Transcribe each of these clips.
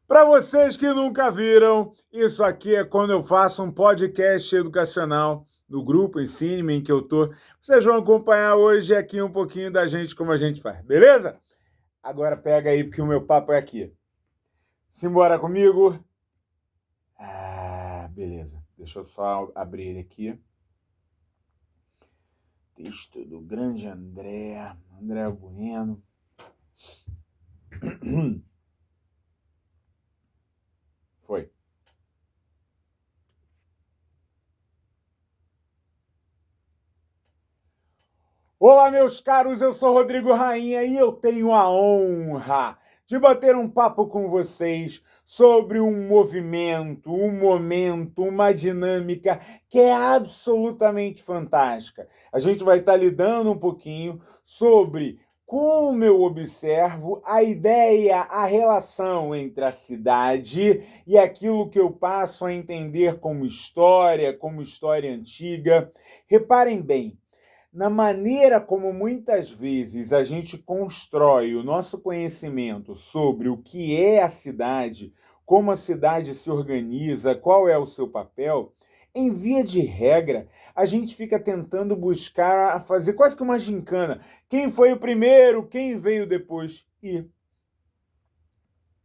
Para vocês que nunca viram, isso aqui é quando eu faço um podcast educacional no grupo Ensine-me em que eu estou. Vocês vão acompanhar hoje aqui um pouquinho da gente, como a gente faz, beleza? Agora pega aí, porque o meu papo é aqui. Simbora comigo? Beleza. Deixa eu só abrir ele aqui. Texto do grande André Bueno. Foi. Olá, meus caros, eu sou Rodrigo Rainha e eu tenho a honra de bater um papo com vocês sobre um movimento, um momento, uma dinâmica que é absolutamente fantástica. A gente vai estar lidando um pouquinho sobre como eu observo a ideia, a relação entre a cidade e aquilo que eu passo a entender como história antiga. Reparem bem, na maneira como muitas vezes a gente constrói o nosso conhecimento sobre o que é a cidade, como a cidade se organiza, qual é o seu papel, em via de regra, a gente fica tentando buscar fazer quase que uma gincana. Quem foi o primeiro, quem veio depois? E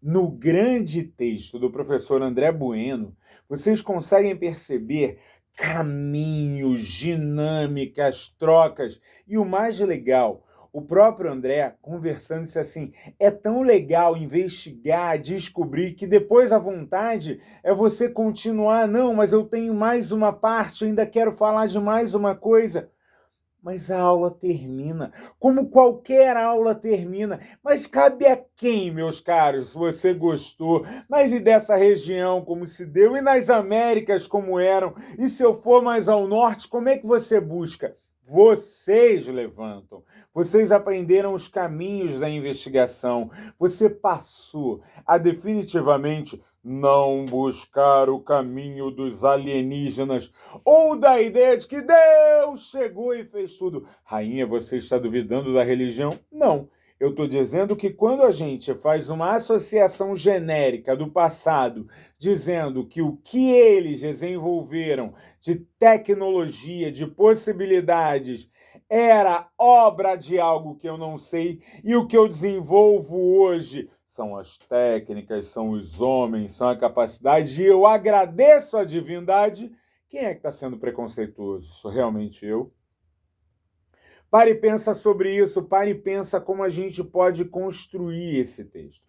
no grande texto do professor André Bueno, vocês conseguem perceber caminhos, dinâmicas, trocas. E o mais legal, o próprio André conversando disse assim, é tão legal investigar, descobrir, que depois a vontade é você continuar. Não, mas eu tenho mais uma parte, ainda quero falar de mais uma coisa. Mas a aula termina, como qualquer aula termina. Mas cabe a quem, meus caros, se você gostou, mas e dessa região como se deu, e nas Américas como eram, e se eu for mais ao norte, como é que você busca? Vocês levantam, vocês aprenderam os caminhos da investigação, você passou a definitivamente não buscar o caminho dos alienígenas ou da ideia de que Deus chegou e fez tudo. Rainha, você está duvidando da religião? Não. Eu estou dizendo que quando a gente faz uma associação genérica do passado, dizendo que o que eles desenvolveram de tecnologia, de possibilidades, era obra de algo que eu não sei, e o que eu desenvolvo hoje são as técnicas, são os homens, são a capacidade, e eu agradeço a divindade. Quem é que está sendo preconceituoso? Sou realmente eu? Pare e pensa sobre isso, pare e pensa como a gente pode construir esse texto.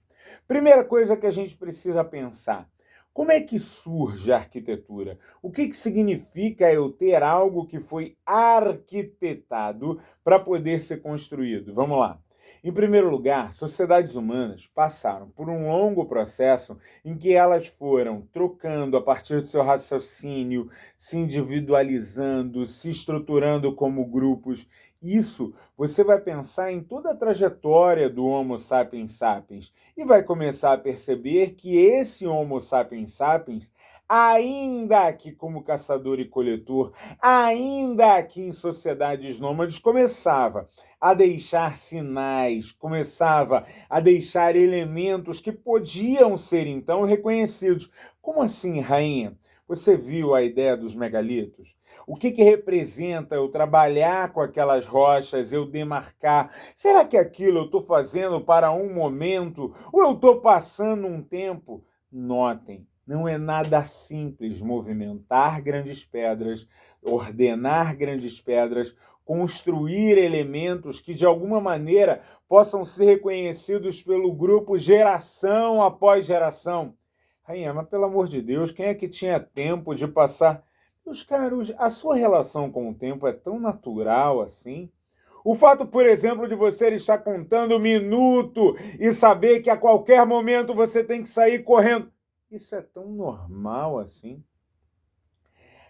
Primeira coisa que a gente precisa pensar, como é que surge a arquitetura? O que significa eu ter algo que foi arquitetado para poder ser construído? Vamos lá. Em primeiro lugar, sociedades humanas passaram por um longo processo em que elas foram trocando a partir do seu raciocínio, se individualizando, se estruturando como grupos. Isso você vai pensar em toda a trajetória do Homo sapiens sapiens e vai começar a perceber que esse Homo sapiens sapiens, ainda que como caçador e coletor, ainda que em sociedades nômades, começava a deixar sinais, começava a deixar elementos que podiam ser, então, reconhecidos. Como assim, rainha? Você viu a ideia dos megalitos? O que representa eu trabalhar com aquelas rochas, eu demarcar? Será que aquilo eu estou fazendo para um momento ou eu estou passando um tempo? Notem, não é nada simples movimentar grandes pedras, ordenar grandes pedras, construir elementos que, de alguma maneira, possam ser reconhecidos pelo grupo geração após geração. Rainha, mas pelo amor de Deus, quem é que tinha tempo de passar? Meus caros, a sua relação com o tempo é tão natural assim? O fato, por exemplo, de você estar contando o minuto e saber que a qualquer momento você tem que sair correndo, isso é tão normal assim?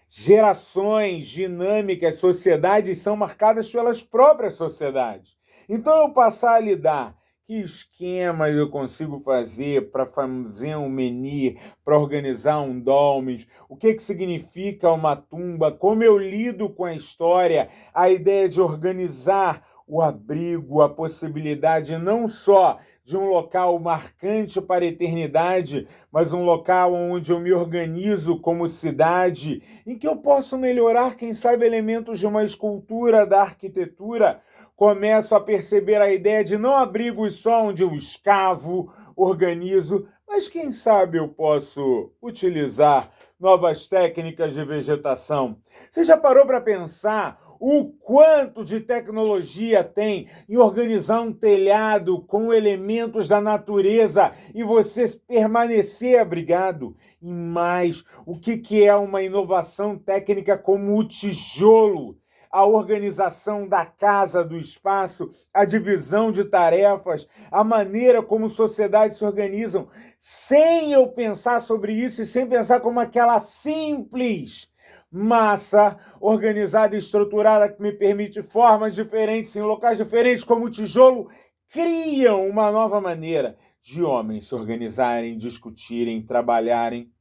Gerações, dinâmicas, sociedades são marcadas pelas próprias sociedades. Então, eu passar a lidar que esquemas eu consigo fazer para fazer um menhir, para organizar um dolmen, o que significa uma tumba, como eu lido com a história, a ideia de organizar o abrigo, a possibilidade não só de um local marcante para a eternidade, mas um local onde eu me organizo como cidade, em que eu posso melhorar, quem sabe, elementos de uma escultura, da arquitetura. Começo a perceber a ideia de não abrigos só onde eu escavo, organizo, mas quem sabe eu posso utilizar novas técnicas de vegetação. Você já parou para pensar o quanto de tecnologia tem em organizar um telhado com elementos da natureza e você permanecer abrigado? E mais, o que é uma inovação técnica como o tijolo? A organização da casa, do espaço, a divisão de tarefas, a maneira como sociedades se organizam, sem eu pensar sobre isso e sem pensar como aquela simples massa organizada e estruturada que me permite formas diferentes em locais diferentes, como o tijolo, criam uma nova maneira de homens se organizarem, discutirem, trabalharem.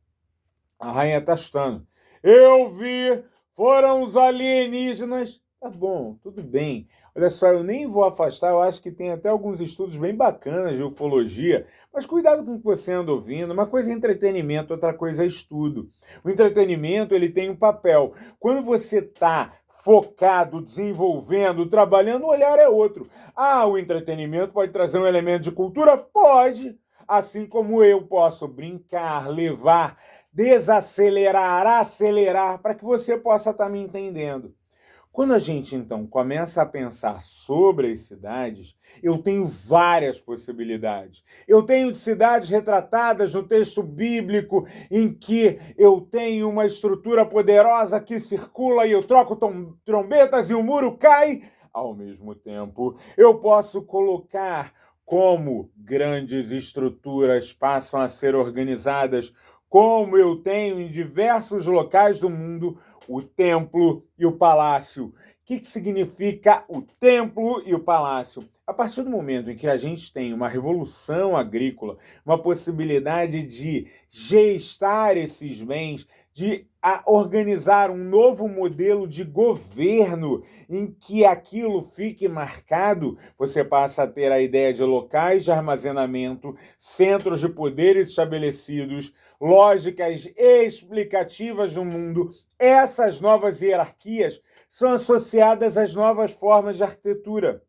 A rainha está chutando. Eu vi, foram os alienígenas. Tá bom, tudo bem. Olha só, eu nem vou afastar, eu acho que tem até alguns estudos bem bacanas de ufologia, mas cuidado com o que você anda ouvindo. Uma coisa é entretenimento, outra coisa é estudo. O entretenimento, ele tem um papel. Quando você está focado, desenvolvendo, trabalhando, o olhar é outro. Ah, o entretenimento pode trazer um elemento de cultura? Pode. Assim como eu posso brincar, levar, desacelerar, acelerar, para que você possa estar me entendendo. Quando a gente, então, começa a pensar sobre as cidades, eu tenho várias possibilidades. Eu tenho cidades retratadas no texto bíblico em que eu tenho uma estrutura poderosa que circula e eu troco trombetas e o muro cai. Ao mesmo tempo, eu posso colocar como grandes estruturas passam a ser organizadas, como eu tenho em diversos locais do mundo o templo e o palácio. O que significa o templo e o palácio? A partir do momento em que a gente tem uma revolução agrícola, uma possibilidade de gestar esses bens, de organizar um novo modelo de governo em que aquilo fique marcado, você passa a ter a ideia de locais de armazenamento, centros de poderes estabelecidos, lógicas explicativas do mundo. Essas novas hierarquias são associadas às novas formas de arquitetura.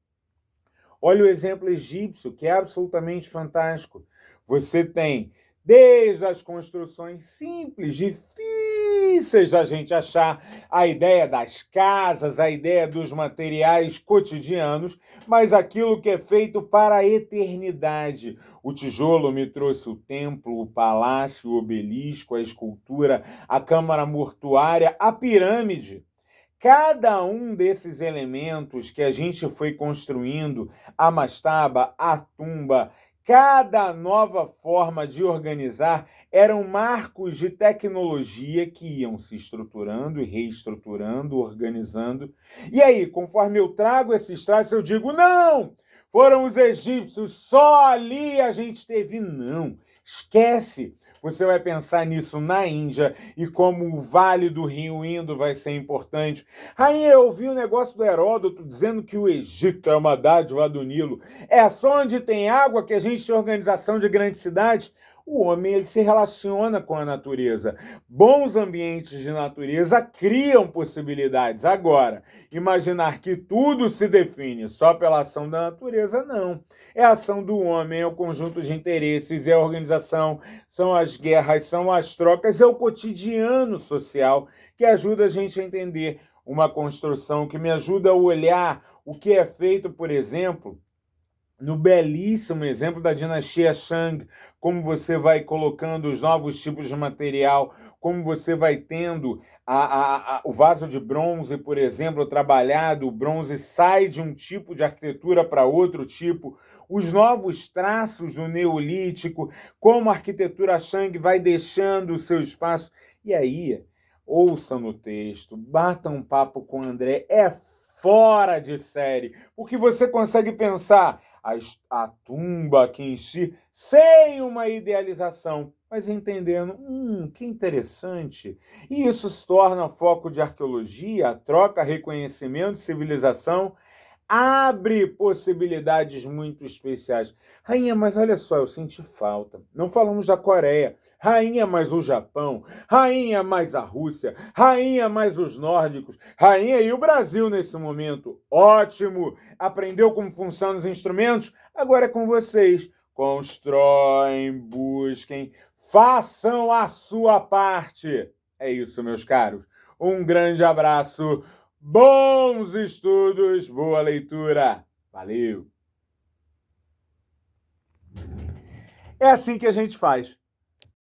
Olha o exemplo egípcio, que é absolutamente fantástico. Você tem, desde as construções simples, difíceis da gente achar, a ideia das casas, a ideia dos materiais cotidianos, mas aquilo que é feito para a eternidade. O tijolo me trouxe o templo, o palácio, o obelisco, a escultura, a câmara mortuária, a pirâmide. Cada um desses elementos que a gente foi construindo, a mastaba, a tumba, cada nova forma de organizar eram marcos de tecnologia que iam se estruturando e reestruturando, organizando. E aí, conforme eu trago esses traços, eu digo, não! Foram os egípcios, só ali a gente teve. Não, esquece. Você vai pensar nisso na Índia e como o Vale do Rio Indo vai ser importante. Rainha, eu ouvi o negócio do Heródoto dizendo que o Egito é uma dádiva do Nilo. É só onde tem água que a gente tem organização de grandes cidades. O homem, ele se relaciona com a natureza. Bons ambientes de natureza criam possibilidades. Agora, imaginar que tudo se define só pela ação da natureza, não. É a ação do homem, é o conjunto de interesses, é a organização, são as guerras, são as trocas, é o cotidiano social que ajuda a gente a entender uma construção, que me ajuda a olhar o que é feito, por exemplo, no belíssimo exemplo da dinastia Shang, como você vai colocando os novos tipos de material, como você vai tendo o vaso de bronze, por exemplo, trabalhado, o bronze sai de um tipo de arquitetura para outro tipo, os novos traços do Neolítico, como a arquitetura Shang vai deixando o seu espaço. E aí, ouçam no texto, batam um papo com o André, é fora de série, porque você consegue pensar a tumba aqui em si, sem uma idealização, mas entendendo, que interessante. E isso se torna foco de arqueologia, troca, reconhecimento, civilização. abre possibilidades muito especiais. Rainha, mas olha só, eu senti falta. Não falamos da Coreia. Rainha, mais o Japão. Rainha, mais a Rússia. Rainha, mais os nórdicos. Rainha e o Brasil nesse momento. Ótimo! Aprendeu como funcionam os instrumentos? Agora é com vocês. Constroem, busquem, façam a sua parte. É isso, meus caros. Um grande abraço. Bons estudos, boa leitura. Valeu! É assim que a gente faz.